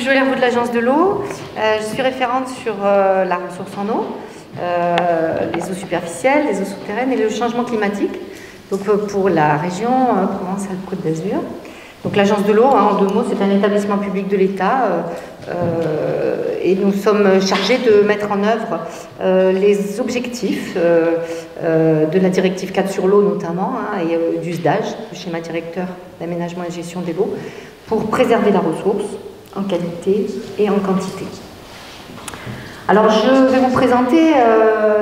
Joëlle Hervoux de l'Agence de l'eau. Je suis référente sur la ressource en eau, les eaux superficielles, les eaux souterraines et le changement climatique. Donc pour la région Provence-Alpes-Côte d'Azur. Donc l'Agence de l'eau, en deux mots, c'est un établissement public de l'État et nous sommes chargés de mettre en œuvre les objectifs de la directive 4 sur l'eau notamment et du SDAGE, le schéma directeur d'aménagement et de gestion des eaux, pour préserver la ressource en qualité et en quantité. Alors je vais vous présenter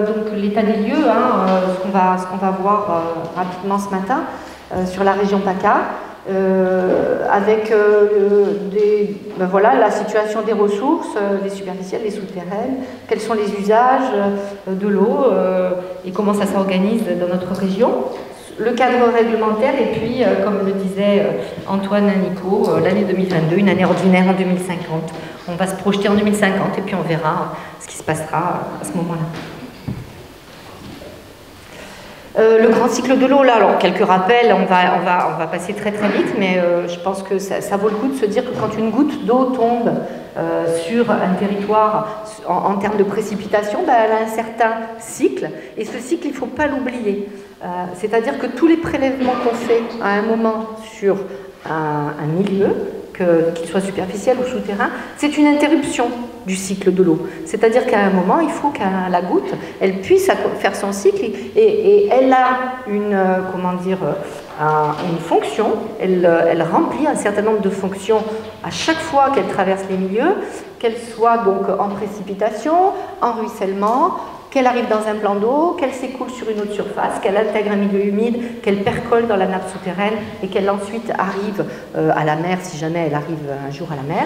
donc l'état des lieux, ce qu'on va voir rapidement ce matin sur la région PACA, avec la situation des ressources, les superficielles, les souterraines, quels sont les usages de l'eau et comment ça s'organise dans notre région. Le cadre réglementaire et puis, comme le disait Antoine Nico, l'année 2022, une année ordinaire en 2050. On va se projeter en 2050 et puis on verra ce qui se passera à ce moment-là. Le grand cycle de l'eau, là, alors quelques rappels, on va passer très vite, mais je pense que ça vaut le coup de se dire que quand une goutte d'eau tombe sur un territoire en termes de précipitation, elle a un certain cycle, et ce cycle, il ne faut pas l'oublier. C'est-à-dire que tous les prélèvements qu'on fait à un moment sur un milieu, qu'il soit superficiel ou souterrain, c'est une interruption du cycle de l'eau. C'est-à-dire qu'à un moment, il faut que la goutte, elle puisse faire son cycle et elle a une fonction, elle remplit un certain nombre de fonctions à chaque fois qu'elle traverse les milieux, qu'elle soit donc en précipitation, en ruissellement, qu'elle arrive dans un plan d'eau, qu'elle s'écoule sur une autre surface, qu'elle intègre un milieu humide, qu'elle percole dans la nappe souterraine et qu'elle ensuite arrive à la mer, si jamais elle arrive un jour à la mer.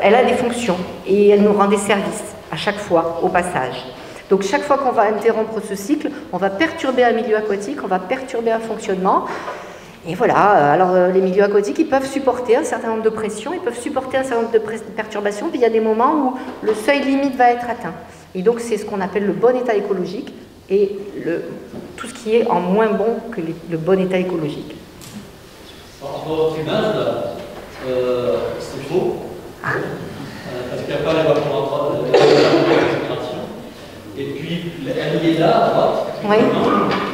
Elle a des fonctions et elle nous rend des services à chaque fois au passage. Donc chaque fois qu'on va interrompre ce cycle, on va perturber un milieu aquatique, on va perturber un fonctionnement. Et voilà, alors les milieux aquatiques, ils peuvent supporter un certain nombre de pressions, ils peuvent supporter un certain nombre de perturbations, puis il y a des moments où le seuil limite va être atteint. Et donc c'est ce qu'on appelle le bon état écologique et tout ce qui est en moins bon que le bon état écologique. Alors, dans votre image, c'est faux, parce qu'il n'y a pas l'évaporation. Et puis, elle est là, à droite, oui.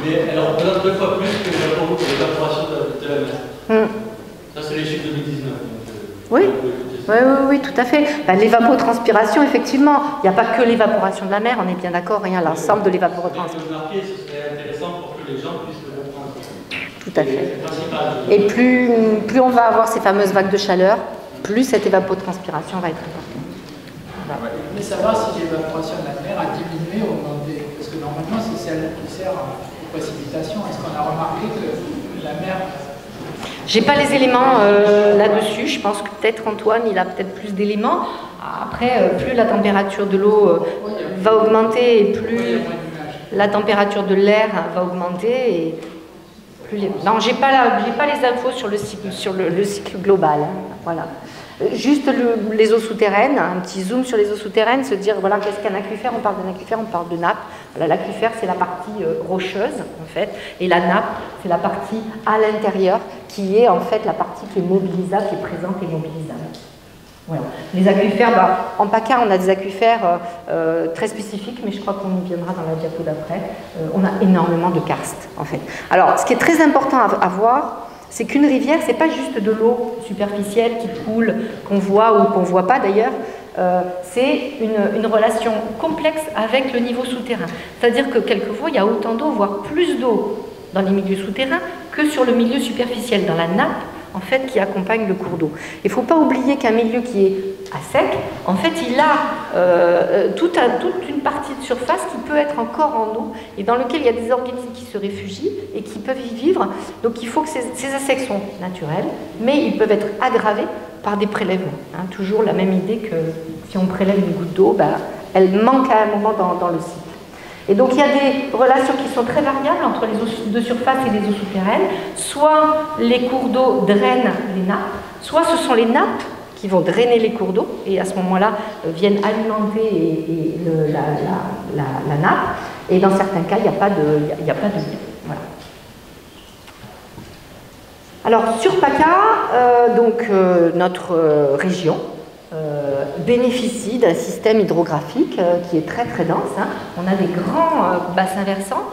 Mais elle représente 2 fois plus que l'évaporation de la mer. Ça, c'est les chiffres 2019. Oui. Oui, tout à fait. L'évapotranspiration, effectivement, il n'y a pas que l'évaporation de la mer, on est bien d'accord, il y a l'ensemble de l'évapotranspiration. Ce serait intéressant pour que les gens puissent le comprendre. Tout à fait. Et plus on va avoir ces fameuses vagues de chaleur, plus cette évapotranspiration va être importante. Voilà. Mais savoir si l'évaporation de la mer a diminué ou augmenté, parce que normalement c'est celle qui sert aux précipitations. Est-ce qu'on a remarqué que la mer... J'ai pas les éléments là-dessus, je pense que peut-être Antoine, il a peut-être plus d'éléments. Après, plus la température de l'eau va augmenter et plus la température de l'air va augmenter. Et plus Non, j'ai pas les infos sur le cycle global. Voilà. Juste les eaux souterraines, un petit zoom sur les eaux souterraines, se dire, voilà, qu'est-ce qu'un aquifère? On parle d'un aquifère, on parle de nappe. Voilà, l'aquifère, c'est la partie rocheuse, en fait, et la nappe, c'est la partie à l'intérieur, qui est, en fait, la partie qui est mobilisable, qui est présente et mobilisable. Voilà. Les aquifères, en PACA, on a des aquifères très spécifiques, mais je crois qu'on y viendra dans la diapo d'après. On a énormément de karstes, en fait. Alors, ce qui est très important à voir, c'est qu'une rivière, c'est pas juste de l'eau superficielle qui coule, qu'on voit ou qu'on voit pas d'ailleurs, c'est une relation complexe avec le niveau souterrain. C'est-à-dire que quelquefois, il y a autant d'eau, voire plus d'eau dans les milieux souterrains que sur le milieu superficiel, dans la nappe, en fait, qui accompagne le cours d'eau. Il ne faut pas oublier qu'un milieu qui est à sec, en fait, il a toute une partie de surface qui peut être encore en eau et dans lequel il y a des organismes qui se réfugient et qui peuvent y vivre. Donc, il faut que ces assecs sont naturels, mais ils peuvent être aggravés par des prélèvements. Toujours la même idée que si on prélève une goutte d'eau, elle manque à un moment dans le cycle. Et donc il y a des relations qui sont très variables entre les eaux de surface et les eaux souterraines. Soit les cours d'eau drainent les nappes, soit ce sont les nappes qui vont drainer les cours d'eau et à ce moment-là viennent alimenter la nappe. Et dans certains cas, il n'y a pas de... Voilà. Alors sur PACA, notre région bénéficie d'un système hydrographique qui est très très dense. Hein. On a des grands bassins versants,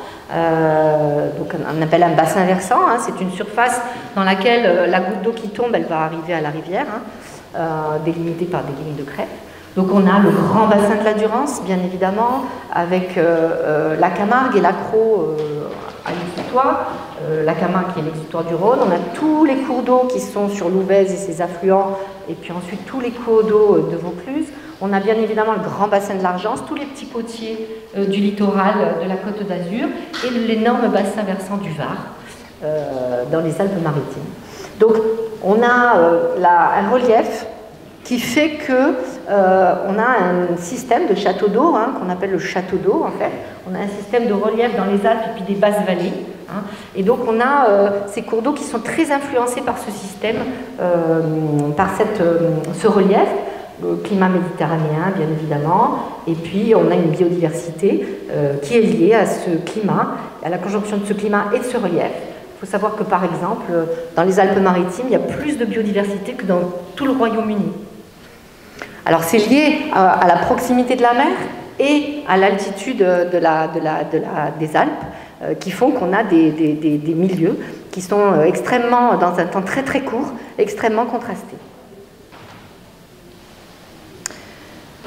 donc on appelle un bassin versant, hein. C'est une surface dans laquelle la goutte d'eau qui tombe, elle va arriver à la rivière, hein, délimitée par des lignes de crête. Donc on a le grand bassin de la Durance, bien évidemment, avec la Camargue et l'Accro à l'exutoire, la Camargue qui est l'exutoire du Rhône. On a tous les cours d'eau qui sont sur l'Ouvèze et ses affluents, et puis ensuite tous les cours d'eau de Vaucluse. On a bien évidemment le grand bassin de l'Argence, tous les petits potiers du littoral de la Côte d'Azur, et l'énorme bassin versant du Var, dans les Alpes-Maritimes. Donc on a un relief qui fait que on a un système de château d'eau, hein, qu'on appelle le château d'eau en fait. On a un système de relief dans les Alpes et puis des basses vallées. Hein, et donc on a ces cours d'eau qui sont très influencés par ce système, par ce relief, le climat méditerranéen bien évidemment. Et puis on a une biodiversité qui est liée à ce climat, à la conjonction de ce climat et de ce relief. Il faut savoir que par exemple, dans les Alpes-Maritimes, il y a plus de biodiversité que dans tout le Royaume-Uni. Alors c'est lié à la proximité de la mer et à l'altitude des Alpes qui font qu'on a des milieux qui sont extrêmement, dans un temps très très court, extrêmement contrastés.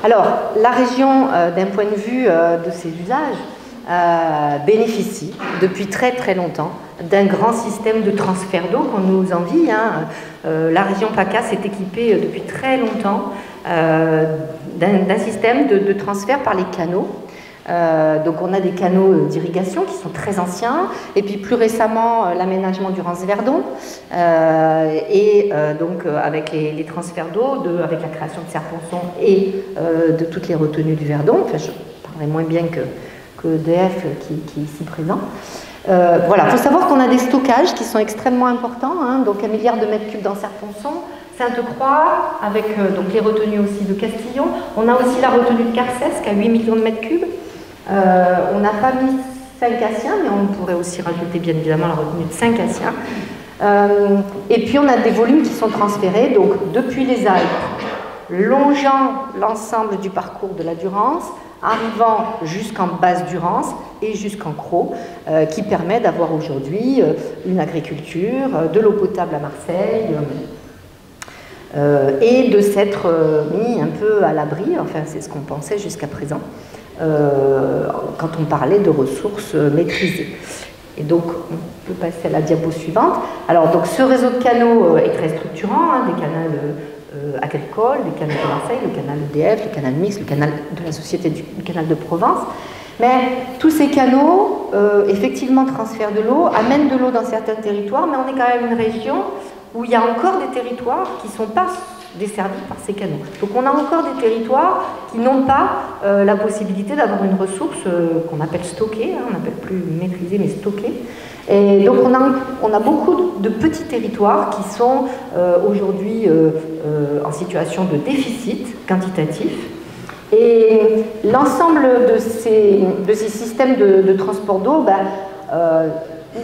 Alors la région, d'un point de vue de ses usages, bénéficie depuis très très longtemps d'un grand système de transfert d'eau qu'on nous envie. Hein. La région PACA s'est équipée depuis très longtemps d'un système de transfert par les canaux. Donc on a des canaux d'irrigation qui sont très anciens, et puis plus récemment l'aménagement du Rance-Verdon, donc avec les transferts d'eau, avec la création de Serre-Ponçon et de toutes les retenues du Verdon. Enfin, je parlerai moins bien que EDF qui est ici présent. Voilà, il faut savoir qu'on a des stockages qui sont extrêmement importants, hein, donc 1 milliard de mètres cubes dans Serre-Ponçon, Sainte-Croix, avec donc les retenues aussi de Castillon. On a aussi la retenue de Carcès qui a 8 millions de mètres cubes. On n'a pas mis Saint-Cassien, mais on pourrait aussi rajouter bien évidemment la retenue de Saint-Cassien. Et puis on a des volumes qui sont transférés, donc depuis les Alpes, longeant l'ensemble du parcours de la Durance, arrivant jusqu'en basse Durance et jusqu'en Crau, qui permet d'avoir aujourd'hui une agriculture, de l'eau potable à Marseille, et de s'être mis un peu à l'abri, enfin c'est ce qu'on pensait jusqu'à présent, quand on parlait de ressources maîtrisées. Et donc on peut passer à la diapo suivante. Alors donc ce réseau de canaux est très structurant, hein, des canaux agricoles, le canal de Marseille, le canal EDF, le canal mixte, le canal de la Société du canal de Provence. Mais tous ces canaux, effectivement, transfèrent de l'eau, amènent de l'eau dans certains territoires, mais on est quand même une région où il y a encore des territoires qui ne sont pas desservis par ces canaux. Donc on a encore des territoires qui n'ont pas la possibilité d'avoir une ressource qu'on appelle stockée, hein, on n'appelle plus maîtrisée, mais stockée. Et donc on a beaucoup de petits territoires qui sont aujourd'hui en situation de déficit quantitatif. Et l'ensemble de ces systèmes de transport d'eau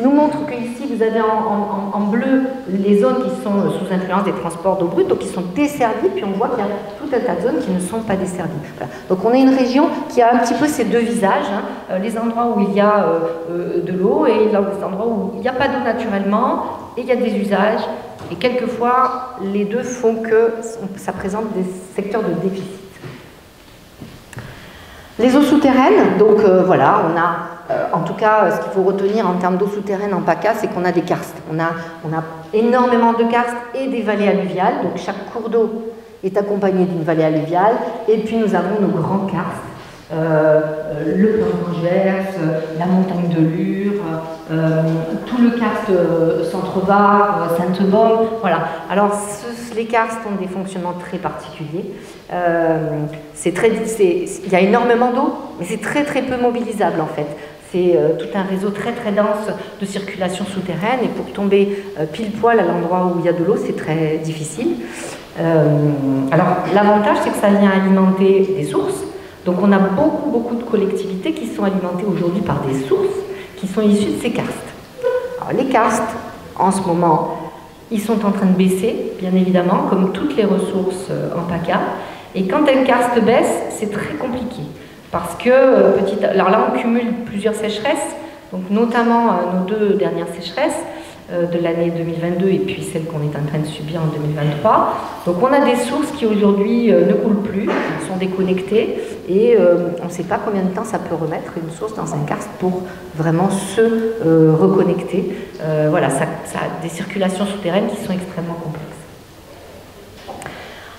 nous montre qu'ici vous avez en bleu les zones qui sont sous influence des transports d'eau brute, donc qui sont desservies, puis on voit qu'il y a tout un tas de zones qui ne sont pas desservies. Voilà. Donc on est une région qui a un petit peu ces deux visages, hein, les endroits où il y a de l'eau et les endroits où il n'y a pas d'eau naturellement, et il y a des usages, et quelquefois les deux font que ça présente des secteurs de déficit. Les eaux souterraines, donc voilà, on a en tout cas, ce qu'il faut retenir en termes d'eau souterraine en PACA, c'est qu'on a des karstes. On a énormément de karstes et des vallées alluviales. Donc chaque cours d'eau est accompagné d'une vallée alluviale. Et puis nous avons nos grands karstes, le plan d'Angers, la montagne de Lure, tout le karst Centre-Var, Sainte-Baume. Voilà. Alors les karstes ont des fonctionnements très particuliers. Il y a énormément d'eau, mais c'est très très peu mobilisable en fait. C'est tout un réseau très très dense de circulation souterraine, et pour tomber pile poil à l'endroit où il y a de l'eau, c'est très difficile. Alors l'avantage, c'est que ça vient alimenter des sources. Donc on a beaucoup de collectivités qui sont alimentées aujourd'hui par des sources qui sont issues de ces karstes. Alors les karstes, en ce moment, Ils sont en train de baisser, bien évidemment, comme toutes les ressources en PACA. Et quand un karst baisse, c'est très compliqué. Parce que, alors là, on cumule plusieurs sécheresses, donc notamment nos 2 dernières sécheresses de l'année 2022 et puis celle qu'on est en train de subir en 2023. Donc on a des sources qui aujourd'hui ne coulent plus, sont déconnectées, et on ne sait pas combien de temps ça peut remettre une source dans un karst pour vraiment se reconnecter. Voilà, ça a des circulations souterraines qui sont extrêmement complexes.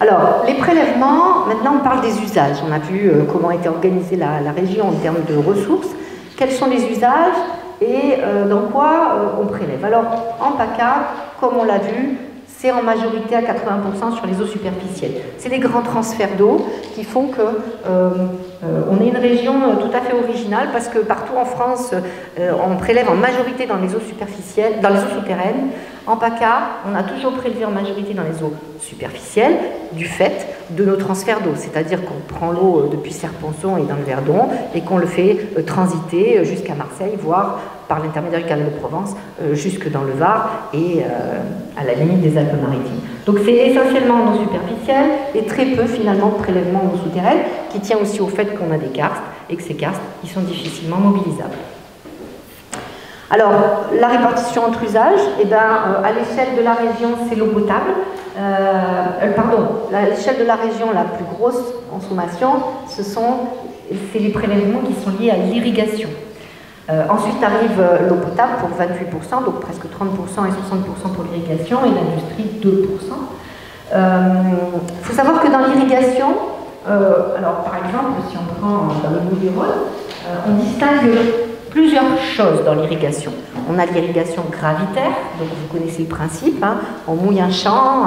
Alors, les prélèvements, maintenant on parle des usages. On a vu comment était organisée la région en termes de ressources. Quels sont les usages et dans quoi on prélève? Alors, en PACA, comme on l'a vu, c'est en majorité à 80% sur les eaux superficielles. C'est des grands transferts d'eau qui font qu'on est une région tout à fait originale parce que partout en France, on prélève en majorité dans les eaux superficielles, dans les eaux souterraines. En PACA, on a toujours prélevé en majorité dans les eaux superficielles du fait de nos transferts d'eau. C'est-à-dire qu'on prend l'eau depuis Serponçon et dans le Verdon et qu'on le fait transiter jusqu'à Marseille, voire par l'intermédiaire du canal de Provence, jusque dans le Var et à la limite des Alpes-Maritimes. Donc c'est essentiellement en eau superficielle et très peu finalement de prélèvement en eau souterraine, qui tient aussi au fait qu'on a des karstes et que ces karstes, ils sont difficilement mobilisables. Alors, la répartition entre usages, eh ben, à l'échelle de la région, c'est l'eau potable. À l'échelle de la région, la plus grosse consommation, c'est les prélèvements qui sont liés à l'irrigation. Ensuite arrive l'eau potable pour 28%, donc presque 30% et 60% pour l'irrigation, et l'industrie 2%. Il faut savoir que dans l'irrigation, alors par exemple, si on prend dans les Bouches-du-Rhône, on distingue plusieurs choses dans l'irrigation. On a l'irrigation gravitaire, donc vous connaissez le principe, hein, on mouille un champ,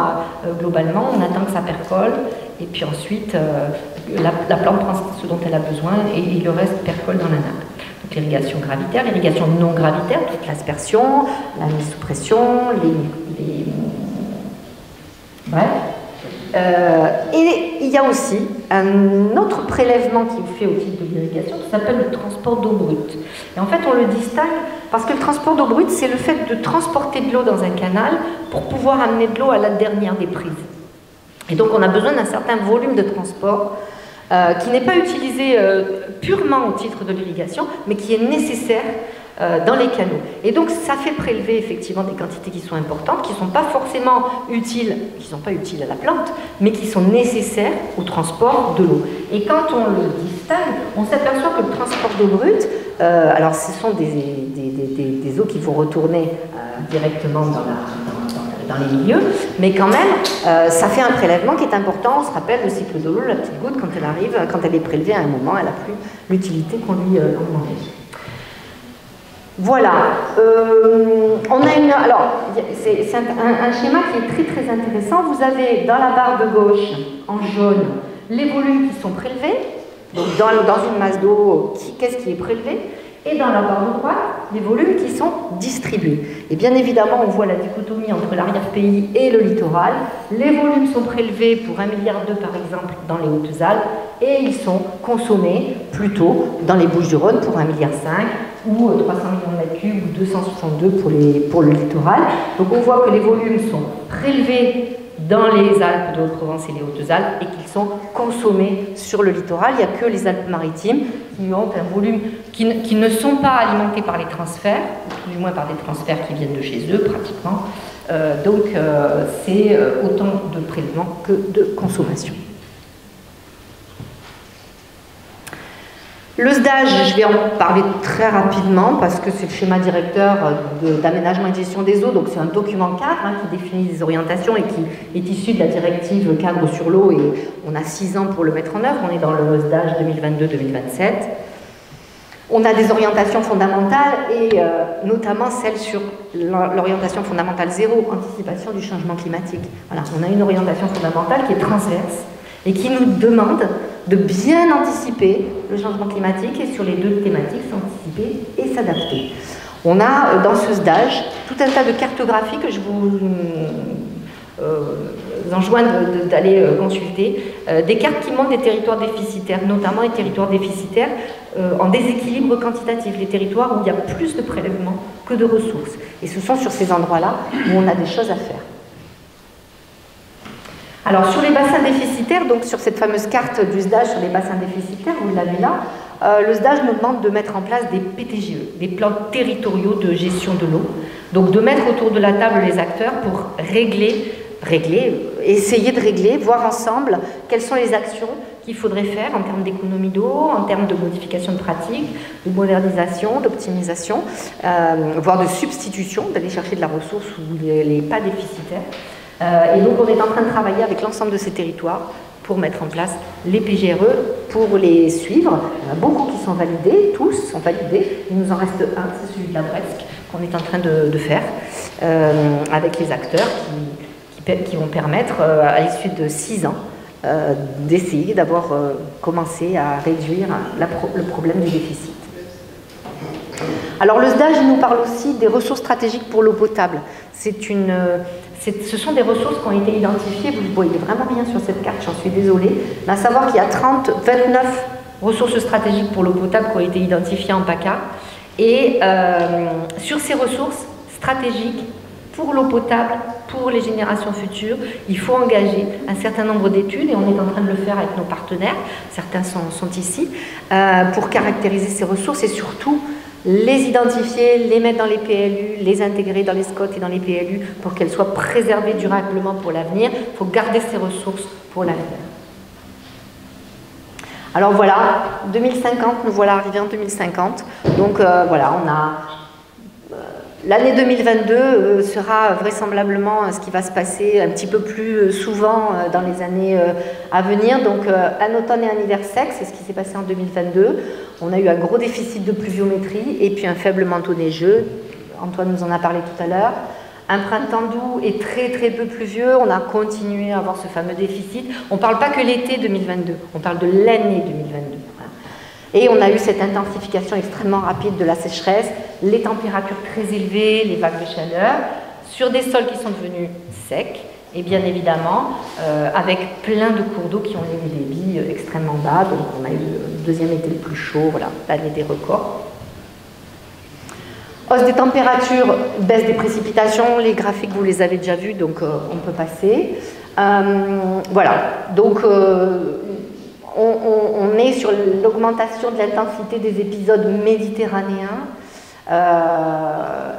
globalement, on attend que ça percole, et puis ensuite, la plante prend ce dont elle a besoin, et le reste percole dans la nappe. Donc l'irrigation gravitaire, l'irrigation non gravitaire, toute l'aspersion, la mise sous pression, bref. Et il y a aussi un autre prélèvement qui est fait au titre de l'irrigation qui s'appelle le transport d'eau brute. Et en fait, on le distingue parce que le transport d'eau brute, c'est le fait de transporter de l'eau dans un canal pour pouvoir amener de l'eau à la dernière des prises. Et donc, on a besoin d'un certain volume de transport qui n'est pas utilisé purement au titre de l'irrigation, mais qui est nécessaire dans les canaux. Et donc ça fait prélever effectivement des quantités qui sont importantes, qui ne sont pas forcément utiles, qui ne sont pas utiles à la plante, mais qui sont nécessaires au transport de l'eau. Et quand on le distingue, on s'aperçoit que le transport d'eau brute, alors ce sont des eaux qui vont retourner directement dans les milieux, mais quand même, ça fait un prélèvement qui est important. On se rappelle le cycle de l'eau, la petite goutte, quand elle arrive, quand elle est prélevée à un moment, elle n'a plus l'utilité qu'on lui demandait. Voilà, on a alors, c'est un schéma qui est très très intéressant. Vous avez dans la barre de gauche, en jaune, les volumes qui sont prélevés, donc dans une masse d'eau, qu'est-ce qui est prélevé, et dans la barre de droite, les volumes qui sont distribués. Et bien évidemment, on voit la dichotomie entre l'arrière-pays et le littoral. Les volumes sont prélevés pour 1,2 milliard par exemple dans les Hautes-Alpes, et ils sont consommés plutôt dans les Bouches-du-Rhône pour 1,5 milliard, ou 300 millions de mètres cubes, ou 262 pour le littoral. Donc on voit que les volumes sont prélevés dans les Alpes de Haute-Provence et les Hautes-Alpes et qu'ils sont consommés sur le littoral. Il n'y a que les Alpes-Maritimes qui ont un volume qui ne sont pas alimentés par les transferts, ou du moins par des transferts qui viennent de chez eux pratiquement. Donc c'est autant de prélèvements que de consommation. Le SDAGE, je vais en parler très rapidement parce que c'est le schéma directeur d'aménagement et de gestion des eaux, donc c'est un document cadre qui définit les orientations et qui est issu de la directive cadre sur l'eau, et on a 6 ans pour le mettre en œuvre. On est dans le SDAGE 2022-2027. On a des orientations fondamentales et notamment celle sur l'orientation fondamentale 0, anticipation du changement climatique. Voilà, on a une orientation fondamentale qui est transverse et qui nous demande de bien anticiper le changement climatique et sur les 2 thématiques, s'anticiper et s'adapter. On a dans ce SDAGE tout un tas de cartographies que je vous enjoins d'aller consulter, des cartes qui montrent des territoires déficitaires, notamment les territoires déficitaires en déséquilibre quantitatif, les territoires où il y a plus de prélèvements que de ressources. Et ce sont sur ces endroits-là où on a des choses à faire. Alors sur les bassins déficitaires, donc sur cette fameuse carte du SDAGE sur les bassins déficitaires, vous l'avez là, le SDAGE nous demande de mettre en place des PTGE, des plans territoriaux de gestion de l'eau. Donc de mettre autour de la table les acteurs pour essayer de régler, voir ensemble quelles sont les actions qu'il faudrait faire en termes d'économie d'eau, en termes de modification de pratiques, de modernisation, d'optimisation, voire de substitution, d'aller chercher de la ressource où elle n'est pas déficitaire. Et donc on est en train de travailler avec l'ensemble de ces territoires pour mettre en place les PGRE, pour les suivre. Il y en a beaucoup qui sont validés, tous sont validés. Il nous en reste un, c'est celui de la Bresque, qu'on est en train de faire avec les acteurs qui vont permettre, à l'issue de 6 ans, d'essayer d'avoir commencé à réduire le problème du déficit. Alors le SDAGE nous parle aussi des ressources stratégiques pour l'eau potable. Ce sont des ressources qui ont été identifiées, vous ne voyez vraiment rien sur cette carte, j'en suis désolée, mais à savoir qu'il y a 29 ressources stratégiques pour l'eau potable qui ont été identifiées en PACA. Et sur ces ressources stratégiques pour l'eau potable, pour les générations futures, il faut engager un certain nombre d'études, et on est en train de le faire avec nos partenaires, certains sont ici, pour caractériser ces ressources et surtout les identifier, les mettre dans les PLU, les intégrer dans les SCOT et dans les PLU pour qu'elles soient préservées durablement pour l'avenir. Il faut garder ces ressources pour l'avenir. Alors voilà, 2050, nous voilà arrivés en 2050. Donc voilà, on a... L'année 2022 sera vraisemblablement ce qui va se passer un petit peu plus souvent dans les années à venir. Donc un automne et un hiver sec, c'est ce qui s'est passé en 2022. On a eu un gros déficit de pluviométrie et puis un faible manteau neigeux. Antoine nous en a parlé tout à l'heure. Un printemps doux et très peu pluvieux. On a continué à avoir ce fameux déficit. On ne parle pas que l'été 2022, on parle de l'année 2022. Et on a eu cette intensification extrêmement rapide de la sécheresse, les températures très élevées, les vagues de chaleur, sur des sols qui sont devenus secs, et bien évidemment, avec plein de cours d'eau qui ont eu des débits extrêmement bas. Donc on a eu le deuxième été le plus chaud, voilà, l'année des records. Hausse des températures, baisse des précipitations, les graphiques vous les avez déjà vus, donc on peut passer. Voilà, donc... on est sur l'augmentation de l'intensité des épisodes méditerranéens,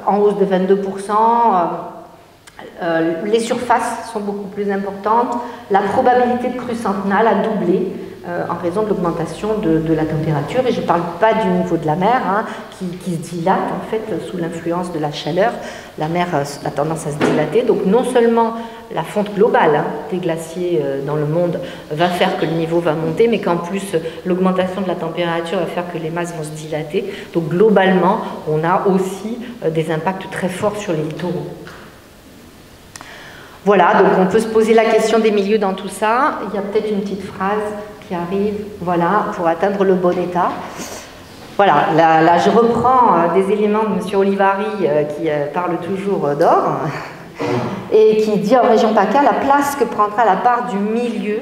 en hausse de 22%. Les surfaces sont beaucoup plus importantes. La probabilité de crue centenale a doublé en raison de l'augmentation de la température. Et je ne parle pas du niveau de la mer, hein, qui se dilate en fait sous l'influence de la chaleur. La mer a tendance à se dilater. Donc non seulement la fonte globale des glaciers dans le monde va faire que le niveau va monter, mais qu'en plus l'augmentation de la température va faire que les masses vont se dilater. Donc globalement, on a aussi des impacts très forts sur les littoraux. Voilà, donc on peut se poser la question des milieux dans tout ça. Il y a peut-être une petite phrase qui arrive, voilà, pour atteindre le bon état. Voilà, là je reprends des éléments de M. Olivari qui parle toujours d'or et qui dit en région PACA la place que prendra la part du milieu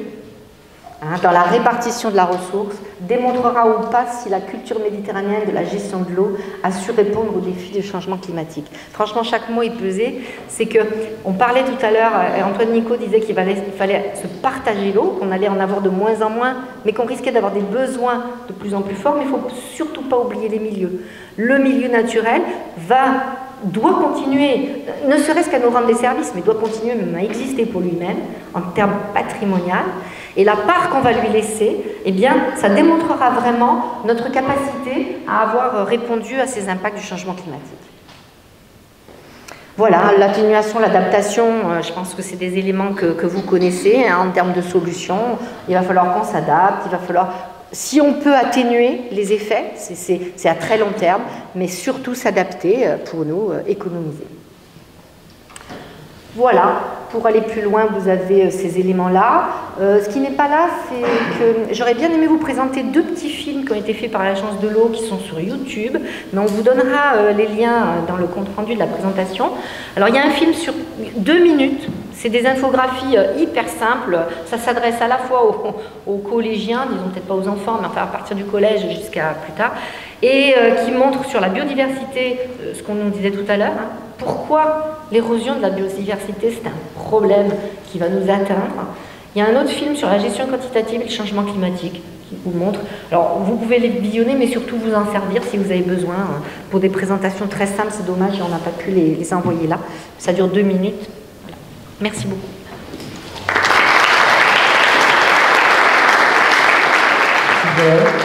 dans la répartition de la ressource démontrera ou pas si la culture méditerranéenne de la gestion de l'eau a su répondre aux défis du changement climatique. Franchement, chaque mot est pesé. C'est que, on parlait tout à l'heure, Antoine Nicot disait qu'il fallait se partager l'eau, qu'on allait en avoir de moins en moins, mais qu'on risquait d'avoir des besoins de plus en plus forts, mais il ne faut surtout pas oublier les milieux. Le milieu naturel doit continuer, ne serait-ce qu'à nous rendre des services, mais doit continuer même à exister pour lui-même, en termes patrimonial. Et la part qu'on va lui laisser, eh bien, ça démontrera vraiment notre capacité à avoir répondu à ces impacts du changement climatique. Voilà, l'atténuation, l'adaptation, je pense que c'est des éléments que vous connaissez hein, en termes de solutions. Il va falloir qu'on s'adapte, il va falloir... Si on peut atténuer les effets, c'est à très long terme, mais surtout s'adapter pour nous économiser. Voilà, pour aller plus loin, vous avez ces éléments-là. Ce qui n'est pas là, c'est que j'aurais bien aimé vous présenter 2 petits films qui ont été faits par l'Agence de l'eau, qui sont sur YouTube, mais on vous donnera les liens dans le compte-rendu de la présentation. Alors, il y a un film sur 2 minutes. C'est des infographies hyper simples, ça s'adresse à la fois aux collégiens, disons peut-être pas aux enfants, mais enfin à partir du collège jusqu'à plus tard, et qui montrent sur la biodiversité, ce qu'on nous disait tout à l'heure, hein, pourquoi l'érosion de la biodiversité c'est un problème qui va nous atteindre, Il y a un autre film sur la gestion quantitative et le changement climatique qui vous montre. Alors, vous pouvez les visionner, mais surtout vous en servir si vous avez besoin. Pour des présentations très simples, c'est dommage, on n'a pas pu les envoyer là. Ça dure 2 minutes. Voilà. Merci beaucoup. Super.